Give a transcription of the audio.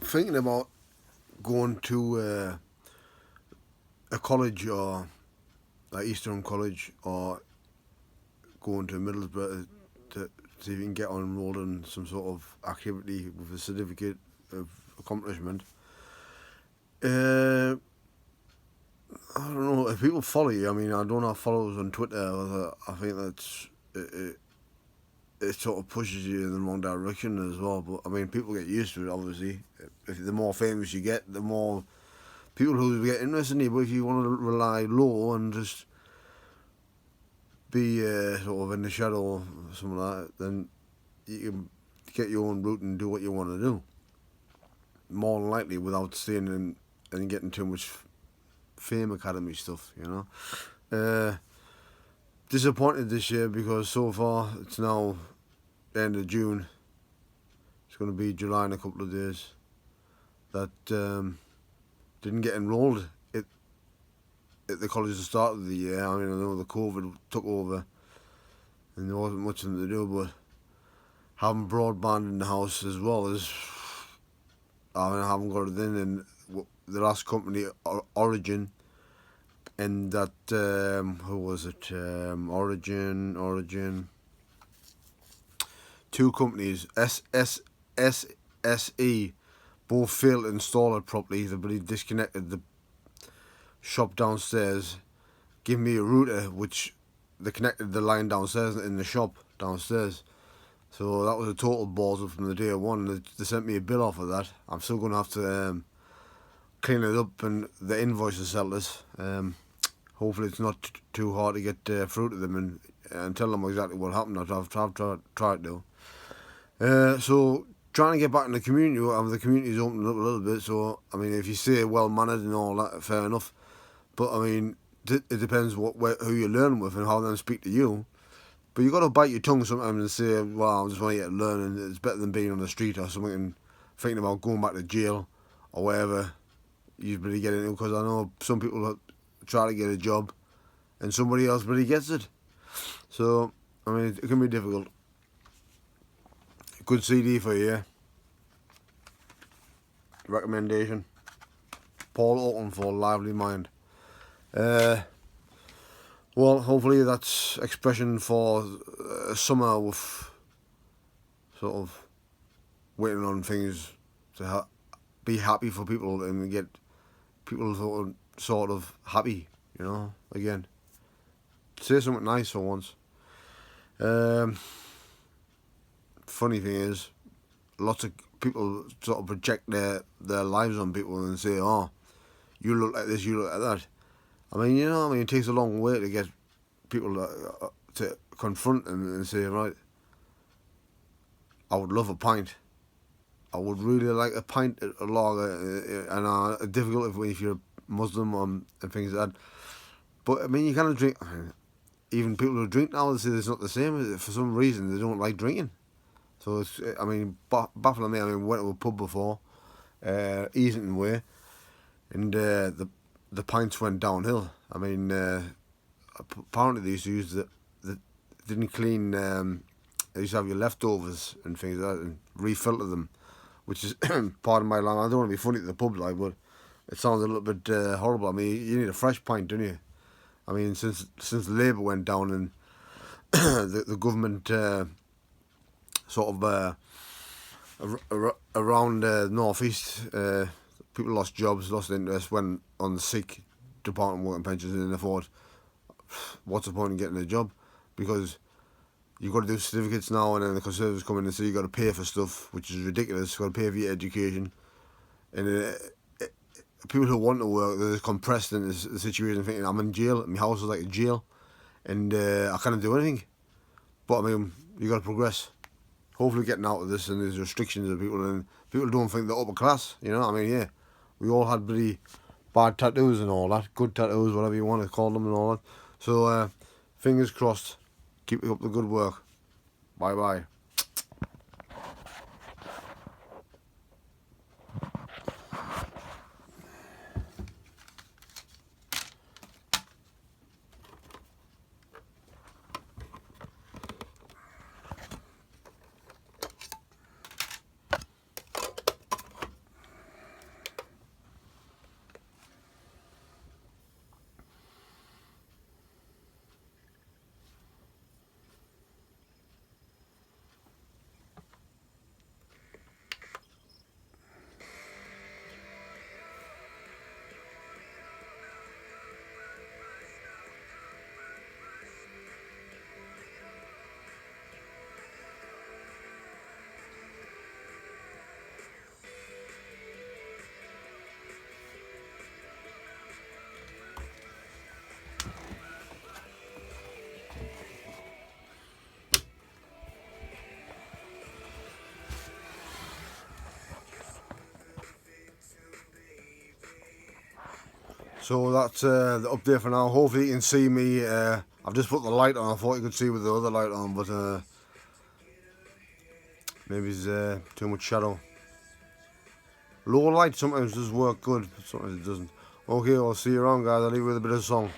thinking about going to a college or like Eastern College or going to Middlesbrough to see if you can get on enrolled in some sort of activity with a certificate of accomplishment. I don't know if people follow you. I mean, I don't have followers on Twitter. I think it sort of pushes you in the wrong direction as well. But I mean, people get used to it. Obviously, if the more famous you get, the more people who get interested in you. But if you want to rely low and just be sort of in the shadow or something like that, then you can get your own route and do what you want to do. More than likely, without staying in and getting too much Fame Academy stuff, you know. Disappointed this year because so far it's now the end of June. It's going to be July in a couple of days. That didn't get enrolled at the college at the start of the year. I mean, I know the COVID took over and there wasn't much to do, but having broadband in the house as well as I haven't got it in, and the last company, Origin, and that who was it? Origin. Two companies, SSE, both failed to install it properly. They believe disconnected the shop downstairs, give me a router which they connected the line downstairs in the shop downstairs. So that was a total balls up from the day one. They sent me a bill off of that. I'm still going to have to clean it up and the invoices sell this. Hopefully it's not too hard to get through to them and tell them exactly what happened. I've tried to. So trying to get back in the community. The community's opened up a little bit. So I mean, if you say well mannered and all that, fair enough. But I mean, it depends who you learn with and how they speak to you. But you got to bite your tongue sometimes and say, well, I just want to get learning. It's better than being on the street or something and thinking about going back to jail or wherever you really get into. Because I know some people try to get a job and somebody else really gets it. So, I mean, it can be difficult. Good CD for you, yeah? Recommendation. Paul Oakenfold, Lively Mind. Well, hopefully that's expression for summer with sort of waiting on things to be happy for people and get people sort of happy, you know, again. Say something nice for once. Funny thing is, lots of people sort of project their lives on people and say, oh, you look like this, you look like that. I mean, you know, it takes a long way to get people to confront them and say, right, I would love a pint. I would really like a pint at a lager, and difficult if you're Muslim and things like that. But I mean, you kind of drink. Even people who drink now, they say it's not the same. For some reason, they don't like drinking. So it's, I mean, baffling me. I mean, went to a pub before, Easington Way, and the pints went downhill. I mean, apparently they used to use didn't clean. They used to have your leftovers and things like that and refilter them, which is part of my line. I don't want to be funny to the pub, like, but it sounds a little bit horrible. I mean, you need a fresh pint, don't you? I mean, since Labour went down and the government sort of around North East, people lost jobs, lost interest, went on the sick Department of Work and Pensions and afford. What's the point in getting a job? Because you've got to do certificates now, and then the Conservatives come in and say you've got to pay for stuff, which is ridiculous. You've got to pay for your education. And people who want to work, they're just compressed in this situation, thinking, I'm in jail, my house is like a jail, and I can't do anything. But I mean, you've got to progress. Hopefully getting out of this and there's restrictions of people, and people don't think they're upper class, you know. I mean, yeah, we all had pretty bad tattoos and all that, good tattoos, whatever you want to call them and all that. So, fingers crossed, keep up the good work. Bye bye. So that's the update for now. Hopefully you can see me. I've just put the light on. I thought you could see with the other light on, but maybe it's too much shadow. Low light sometimes does work good, but sometimes it doesn't. Okay, I'll see you around, guys. I'll leave you with a bit of a song.